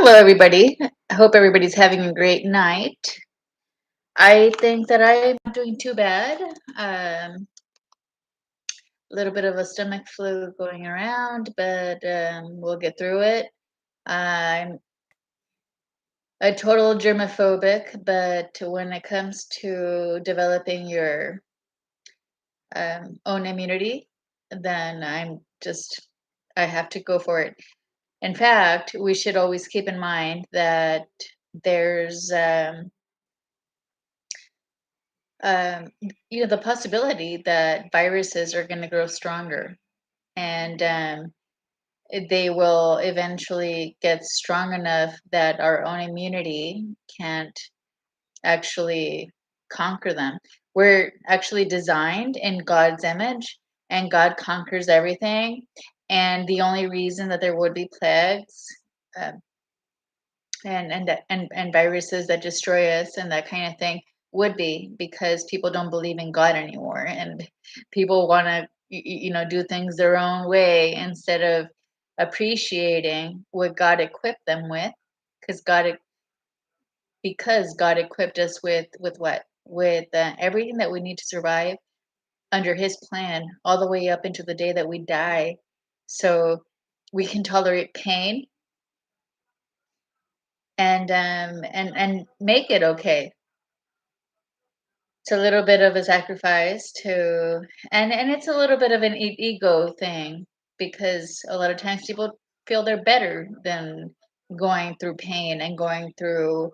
Hello, everybody. I hope everybody's having a great night. I think that I'm not doing too bad. A little bit of a stomach flu going around, but we'll get through it. I'm a total germophobic, but when it comes to developing your own immunity, then I have to go for it. In fact, we should always keep in mind that there's um, the possibility that viruses are going to grow stronger and they will eventually get strong enough that our own immunity can't actually conquer them. We're actually designed in God's image, and God conquers everything. And the only reason that there would be plagues um, and viruses that destroy us and that kind of thing would be because people don't believe in God anymore, and people want to do things their own way instead of appreciating what God equipped them with, because God equipped us with what, with everything that we need to survive under His plan all the way up into the day that we die, so we can tolerate pain and make it okay. It's a little bit of a sacrifice to, and it's a little bit of an ego thing, because a lot of times people feel they're better than going through pain and going through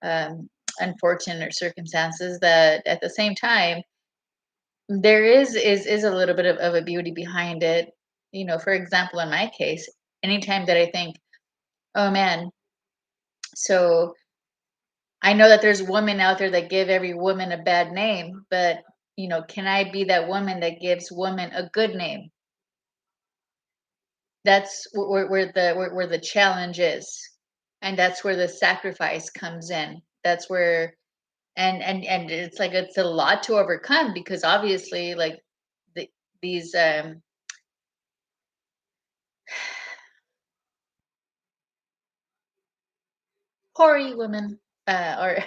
um, unfortunate circumstances, that at the same time there is a little bit of a beauty behind it. For example, in my case, anytime that I think, oh man, so I know that there's women out there that give every woman a bad name, but can I be that woman that gives women a good name? That's where the challenge is, and that's where the sacrifice comes in. That's where, and it's like it's a lot to overcome, because obviously, like the, these hoary women are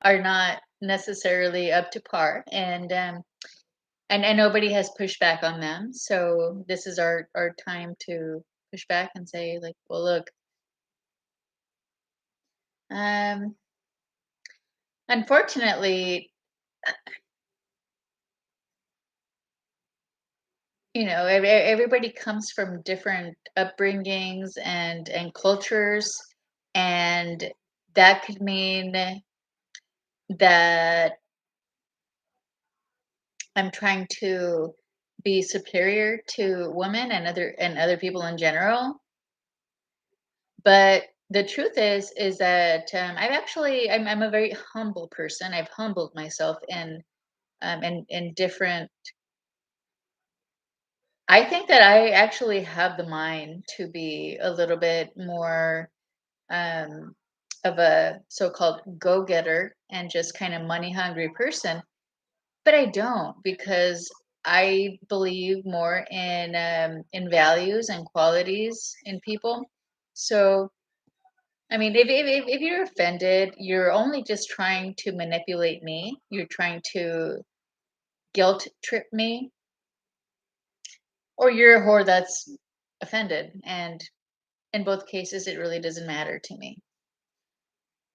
are not necessarily up to par, and nobody has pushed back on them. So this is our time to push back and say, like, well, look, um unfortunately, everybody comes from different upbringings and cultures, and that could mean that I'm trying to be superior to women and other people in general. But the truth is that I'm a very humble person. I've humbled myself in different. I think that I actually have the mind to be a little bit more um, of a so-called go-getter and just kind of money-hungry person, but I don't, because I believe more in values and qualities in people. So I mean, if you're offended, you're only just trying to manipulate me. You're trying to guilt trip me, or you're a whore that's offended. And in both cases, it really doesn't matter to me.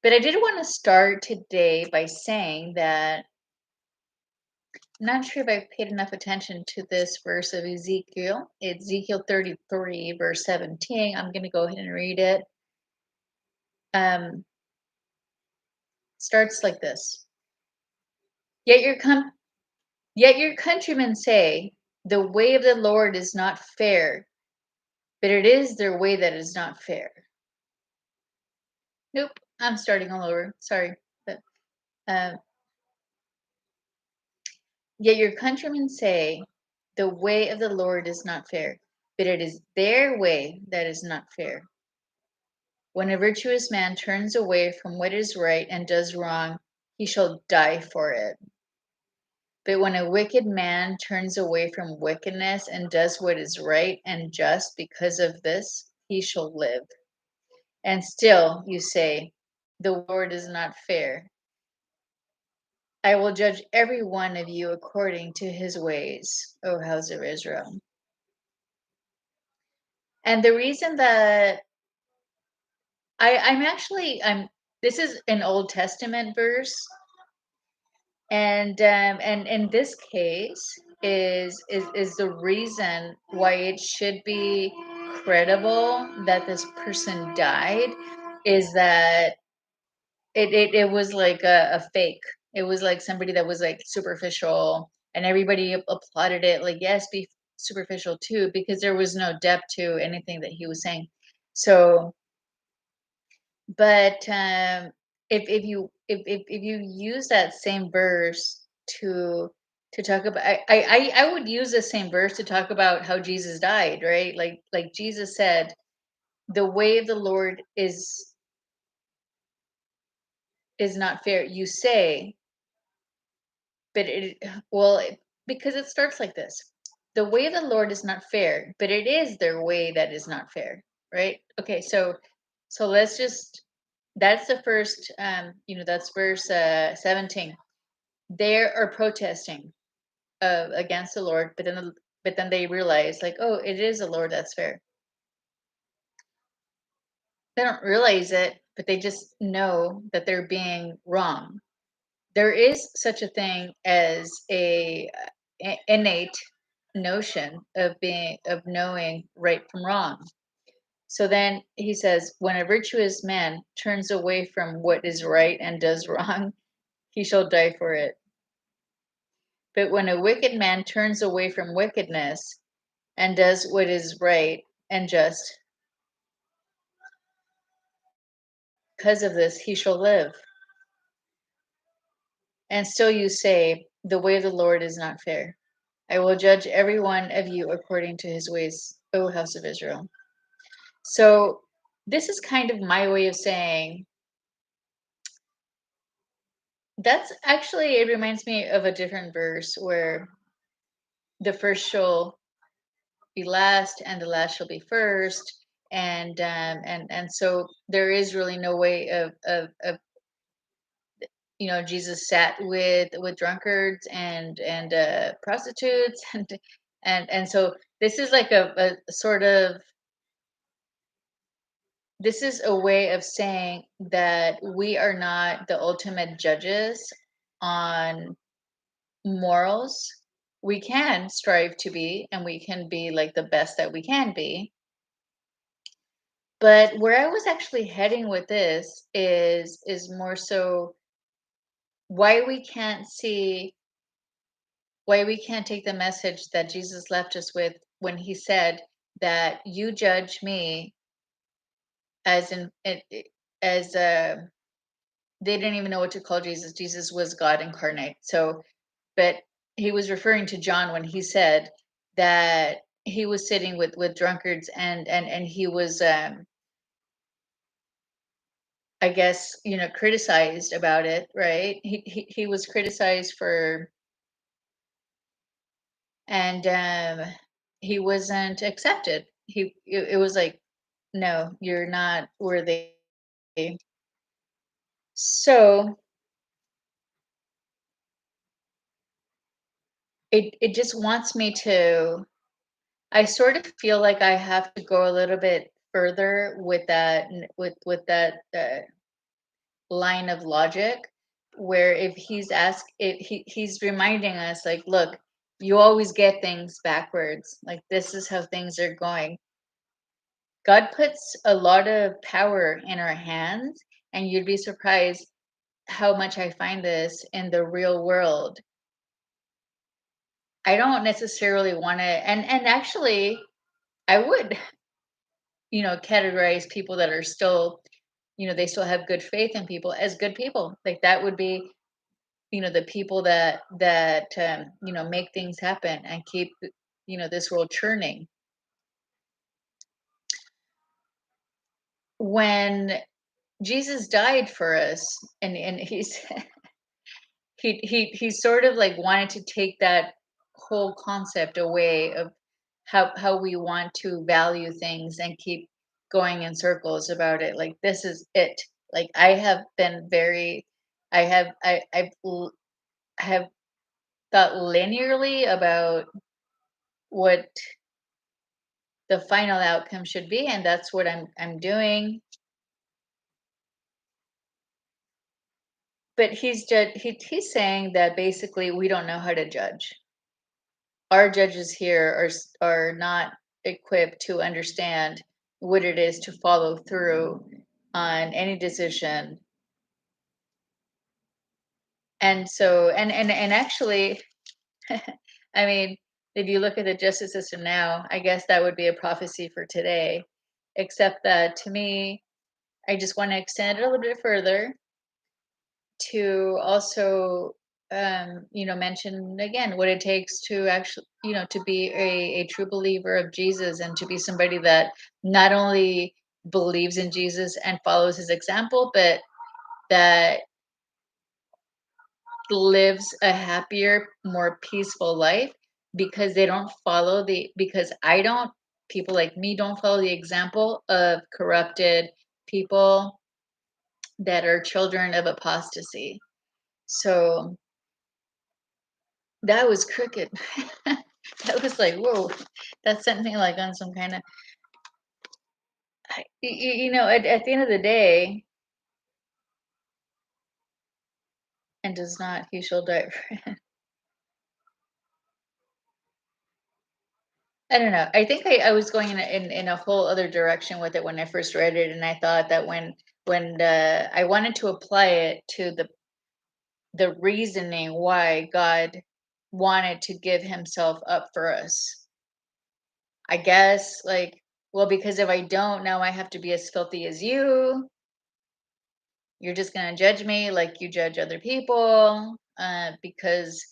But I did want to start today by saying that I'm not sure if I've paid enough attention to this verse of Ezekiel. It's Ezekiel 33, verse 17. I'm going to go ahead and read it. Starts like this. Yet your com- Yet your countrymen say, the way of the Lord is not fair, but it is their way that is not fair. Nope, I'm starting all over. Sorry. But, uh, Yet your countrymen say, the way of the Lord is not fair, but it is their way that is not fair. When a virtuous man turns away from what is right and does wrong, he shall die for it. But when a wicked man turns away from wickedness and does what is right and just, because of this, he shall live. And still you say, the Lord is not fair. I will judge every one of you according to his ways, O house of Israel. And the reason that I'm this is an Old Testament verse, and in this case is the reason why it should be credible that this person died is that it was like a fake. It was like somebody that was like superficial, and everybody applauded it. Like, yes, be superficial too, because there was no depth to anything that he was saying. So, but if you use that same verse to talk about, I would use the same verse to talk about how Jesus died, right? Like Jesus said, the way of the Lord is not fair. You say, but because it starts like this. The way of the Lord is not fair, but it is their way that is not fair, right? Okay, so let's just that's the first that's verse 17. They are protesting against the Lord, but then they realize like, oh, it is the Lord that's fair. They don't realize it, but they just know that they're being wrong. There is such a thing as a innate notion of knowing right from wrong. So then he says, when a virtuous man turns away from what is right and does wrong, he shall die for it. But when a wicked man turns away from wickedness and does what is right and just, because of this he shall live. And still you say, the way of the Lord is not fair. I will judge every one of you according to his ways, O house of Israel. So this is kind of my way of saying that's actually, it reminds me of a different verse where the first shall be last and the last shall be first. And so there is really no way of Jesus sat with drunkards and prostitutes and so this is like a sort of this is a way of saying that we are not the ultimate judges on morals. We can strive to be, and we can be like the best that we can be. But where I was actually heading with this is more so why we can't see, why we can't take the message that Jesus left us with when he said that you judge me as in as they didn't even know what to call Jesus. Jesus was God incarnate. So, but he was referring to John when he said that he was sitting with drunkards and he was I guess criticized about it, right? He was criticized for and he wasn't accepted. It was like, no, you're not worthy. So it just wants me to I sort of feel like I have to go a little bit further with that line of logic, where if he's reminding us like, look, you always get things backwards. Like this is how things are going. God puts a lot of power in our hands, and you'd be surprised how much I find this in the real world. I don't necessarily want to, and actually, I would categorize people that are still they still have good faith in people as good people. Like that would be the people that make things happen and keep this world churning. When Jesus died for us, and he sort of like wanted to take that whole concept away of how we want to value things and keep going in circles about it. Like this is it. Like I have been very, I have thought linearly about what the final outcome should be, and that's what I'm doing. But he's saying that basically we don't know how to judge. Our judges here are not equipped to understand what it is to follow through on any decision. And so and actually, I mean, if you look at the justice system now, I guess that would be a prophecy for today. Except that to me, I just want to extend it a little bit further to also mention again what it takes to actually, to be a true believer of Jesus, and to be somebody that not only believes in Jesus and follows his example, but that lives a happier, more peaceful life, because they don't follow the because I don't people like me don't follow the example of corrupted people that are children of apostasy. So that was crooked. That was like, whoa, that sent me like on some kind of, at the end of the day, and does not, he shall die. I don't know. I think I was going in a whole other direction with it when I first read it, and I thought that when I wanted to apply it to the reasoning why God wanted to give Himself up for us. I guess like, well, because if I don't, now I have to be as filthy as you. You're just gonna judge me like you judge other people, because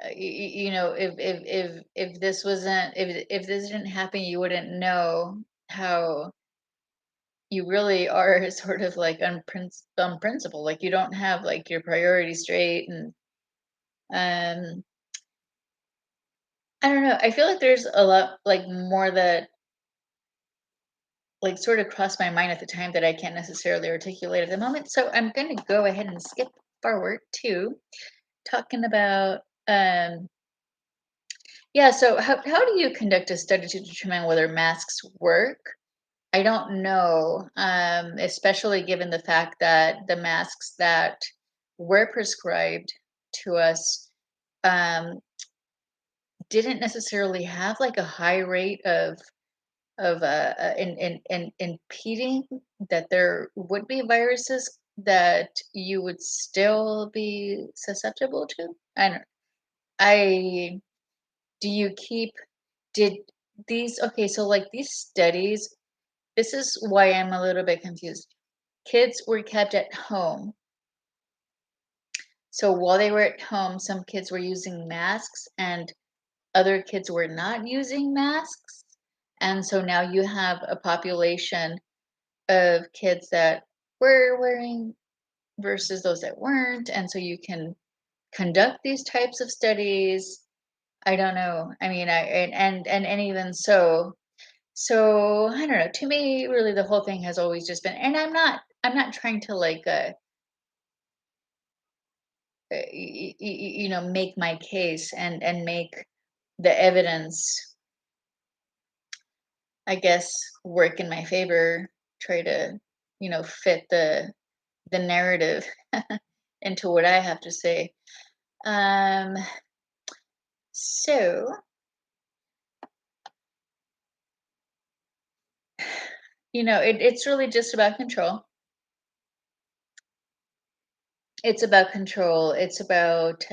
if this wasn't if this didn't happen, you wouldn't know how you really are sort of like unprincipled. Like you don't have like your priorities straight, and um, I don't know. I feel like there's a lot like more that like sort of crossed my mind at the time that I can't necessarily articulate at the moment. So I'm going to go ahead and skip forward to talking about yeah, so how do you conduct a study to determine whether masks work? I don't know, especially given the fact that the masks that were prescribed to us um, didn't necessarily have like a high rate of impeding that there would be viruses that you would still be susceptible to. I do you keep did these okay, so like these studies, this is why I'm a little bit confused. Kids were kept at home. So while they were at home, some kids were using masks and other kids were not using masks. And so now you have a population of kids that were wearing versus those that weren't. And so you can conduct these types of studies. I don't know. I mean, and even so, so I don't know. To me, really, the whole thing has always just been, and I'm not trying to like, make my case and make the evidence, I guess, work in my favor. Try to, fit the narrative into what I have to say. Um, so it's really just about control. It's about control. It's about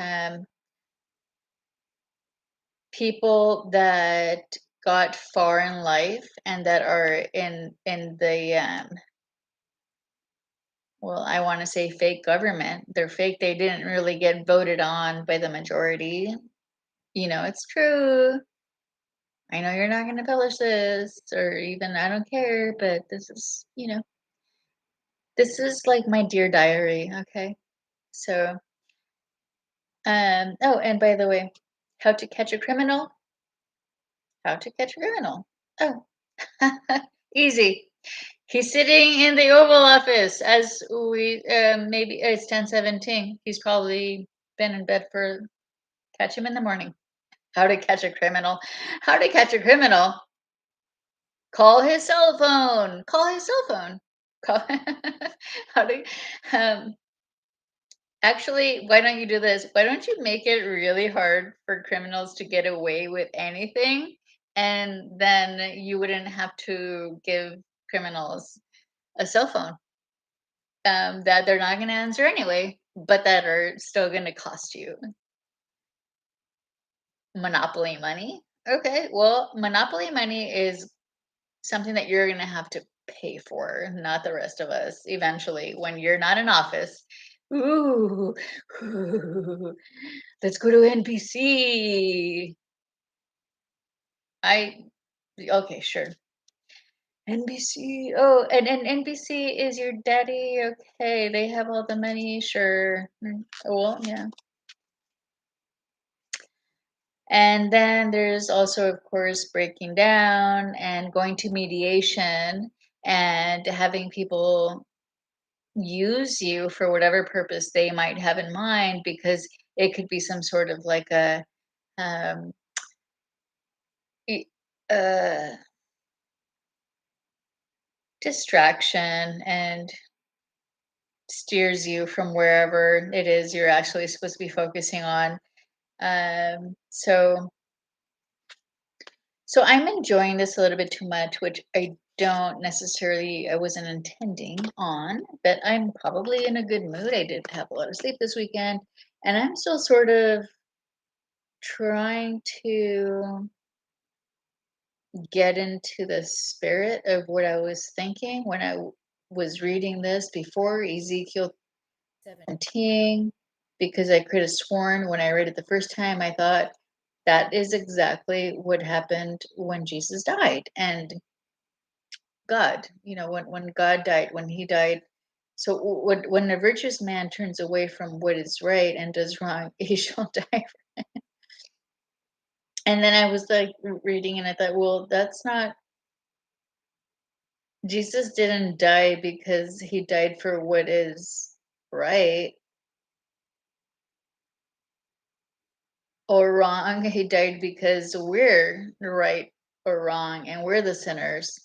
people that got far in life and that are in the well, I want to say fake government. They're fake. They didn't really get voted on by the majority. It's true. I know you're not going to publish this, or even I don't care, but this is like my dear diary. Okay. So, oh, and by the way, how to catch a criminal? How to catch a criminal. Oh, Easy. He's sitting in the Oval Office as we maybe it's 10:17. He's probably been in bed for catch him in the morning. How to catch a criminal? How to catch a criminal? Call his cell phone. Call his cell phone. Call how to um actually, why don't you do this? Why don't you make it really hard for criminals to get away with anything? And then you wouldn't have to give criminals a cell phone that they're not going to answer anyway, but that are still going to cost you monopoly money. Okay, well, monopoly money is something that you're going to have to pay for, not the rest of us eventually when you're not in office. Ooh, let's go to NBC. I okay, sure. NBC. Oh, and NBC is your daddy. Okay, they have all the money. Sure. Well, yeah. And then there's also, of course, breaking down and going to mediation and having people use you for whatever purpose they might have in mind, because it could be some sort of like a um, e- uh, distraction, and steers you from wherever it is you're actually supposed to be focusing on. So I'm enjoying this a little bit too much, which I wasn't intending on, but I'm probably in a good mood. I did have a lot of sleep this weekend, and I'm still sort of trying to get into the spirit of what I was thinking when was reading this before Ezekiel 17, because I could have sworn when I read it the first time, I thought that is exactly what happened when Jesus died. And God, when God died, when he died. So when a virtuous man turns away from what is right and does wrong, he shall die. And then I was like reading and I thought, well, that's not, Jesus didn't die because he died for what is right or wrong. He died because we're right or wrong and we're the sinners.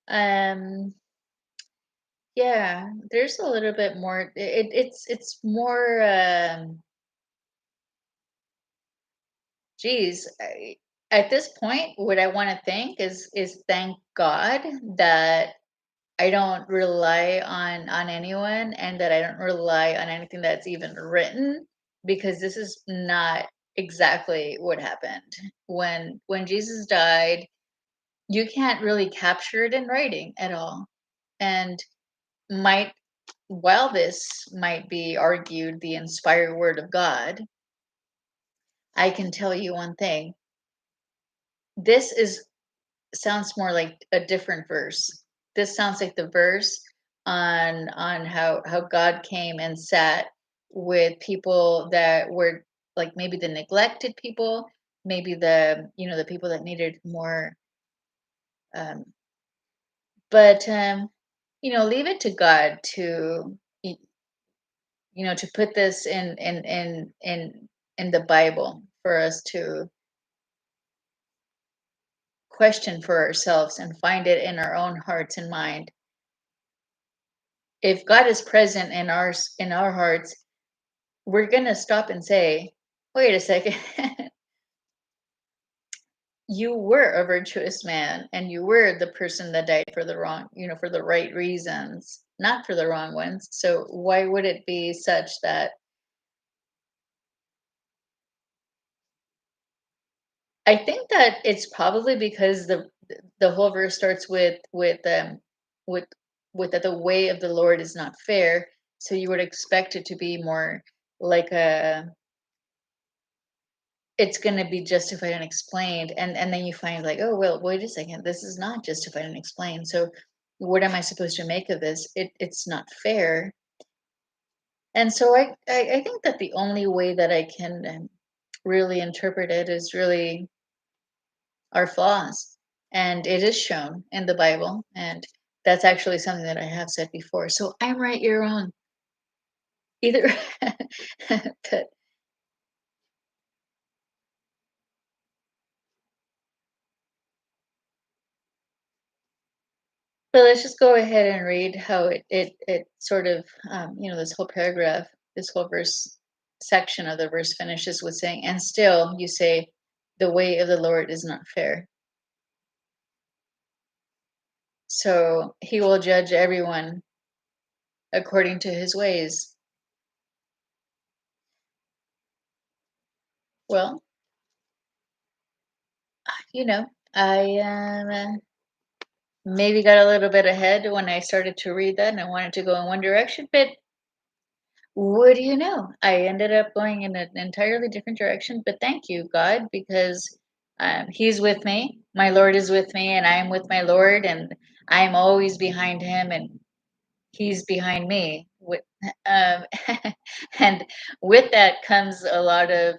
Um, yeah, there's a little bit more. It's more. Geez, at this point, what I want to think is thank God that I don't rely on anyone, and that I don't rely on anything that's even written, because this is not exactly what happened. When Jesus died, you can't really capture it in writing at all. And might while this might be argued the inspired word of God, I can tell you one thing. This is sounds more like a different verse. This sounds like the verse on how God came and sat with people that were like maybe the neglected people, maybe the people that needed more. Um, but leave it to God to to put this in the Bible for us to question for ourselves and find it in our own hearts and mind. If God is present in our hearts, we're gonna stop and say, "Wait a second, you were a virtuous man, and you were the person that died for the wrong, for the right reasons, not for the wrong ones. So why would it be such that?" I think that it's probably because the whole verse starts with with that the way of the Lord is not fair. So you would expect it to be more like a it's going to be justified and explained, and then you find like, oh well, wait a second, this is not justified and explained. So what am I supposed to make of this? It's not fair. And so I think that the only way that I can really interpret it is really our flaws, and it is shown in the Bible, and that's actually something that I have said before. So I'm right, you're wrong. Either but but let's just go ahead and read how it sort of this whole paragraph, this whole verse section of the verse finishes with saying, and still you say the way of the Lord is not fair. So he will judge everyone according to his ways. Well, you know, I maybe got a little bit ahead when I started to read that and I wanted to go in one direction, but what do you know? I ended up going in an entirely different direction, but thank you, God, because He's with me. My Lord is with me, and I am with my Lord, and I'm always behind Him, and He's behind me. Um, and with that comes a lot of,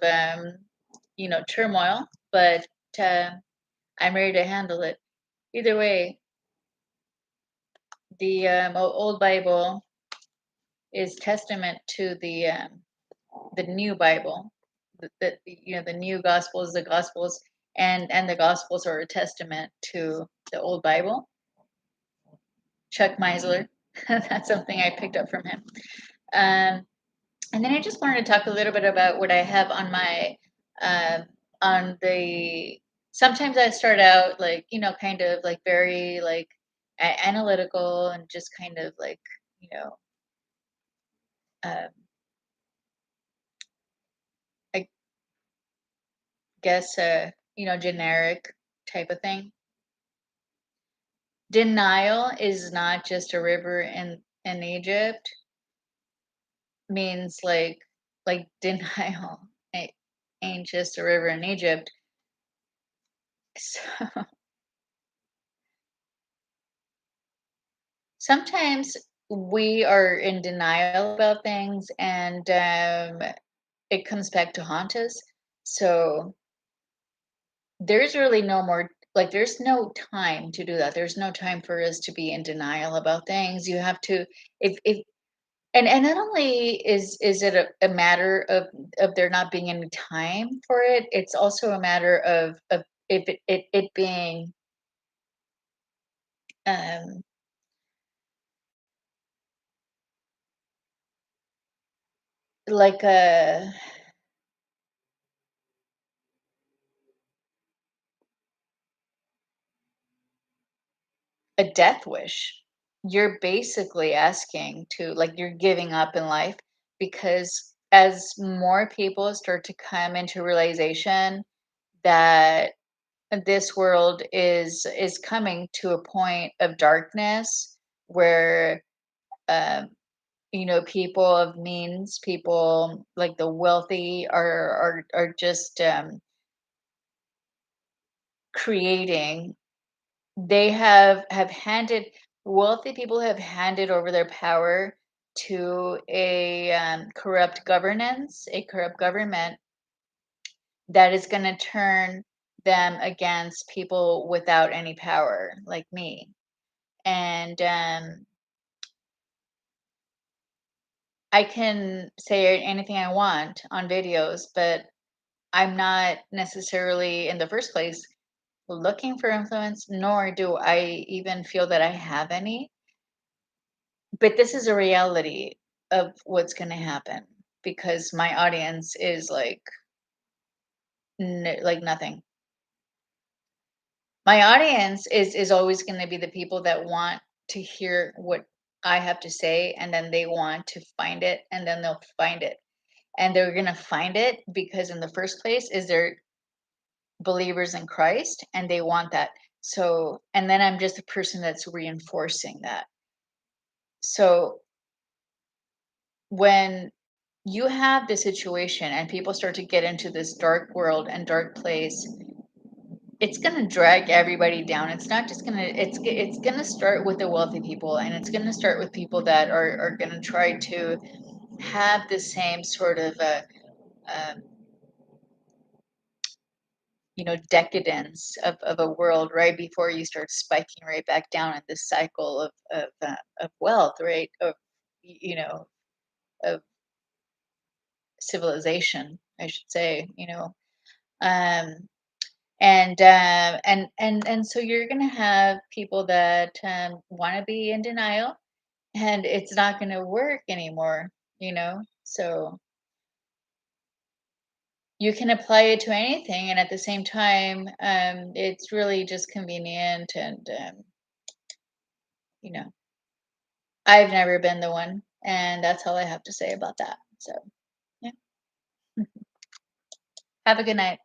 turmoil, but uh, I'm ready to handle it. Either way, the old Bible is testament to the new Bible. The new Gospels, the Gospels, and the Gospels are a testament to the old Bible. Chuck Meisler, that's something I picked up from him. Um, and then I just wanted to talk a little bit about what I have on my uh, on the. Sometimes I start out like kind of like very like analytical and just kind of like you know um, I guess generic type of thing. Denial is not just a river in Egypt, means like denial ain't just a river in Egypt. So sometimes we are in denial about things, and it comes back to haunt us. So there's really no more, like, there's no time to do that. There's no time for us to be in denial about things. You have to, if and not only is it a matter of there not being any time for it, it's also a matter of it being um like a death wish. You're basically asking to, like, you're giving up in life, because as more people start to come into realization that this world is coming to a point of darkness where um people of means, people like the wealthy are just creating. They have handed Wealthy people have handed over their power to a corrupt governance, a corrupt government that is going to turn them against people without any power, like me. And I can say anything I want on videos, but I'm not necessarily in the first place looking for influence, nor do I even feel that I have any. But this is a reality of what's going to happen, because my audience is like nothing. My audience is always going to be the people that want to hear what I have to say, and then they want to find it, and then they'll find it. And they're going to find it because in the first place is they're believers in Christ, and they want that. So, and then I'm just a person that's reinforcing that. So when you have this situation and people start to get into this dark world and dark place, it's going to drag everybody down. It's not just going to, it's going to start with the wealthy people, and it's going to start with people that are going to try to have the same sort of um, decadence of a world right before you start spiking right back down in this cycle of wealth, right? Of civilization, I should say. Um, and so you're gonna have people that want to be in denial, and it's not gonna work anymore. So you can apply it to anything, and at the same time, it's really just convenient. And you know, I've never been the one, and that's all I have to say about that. So yeah, have a good night.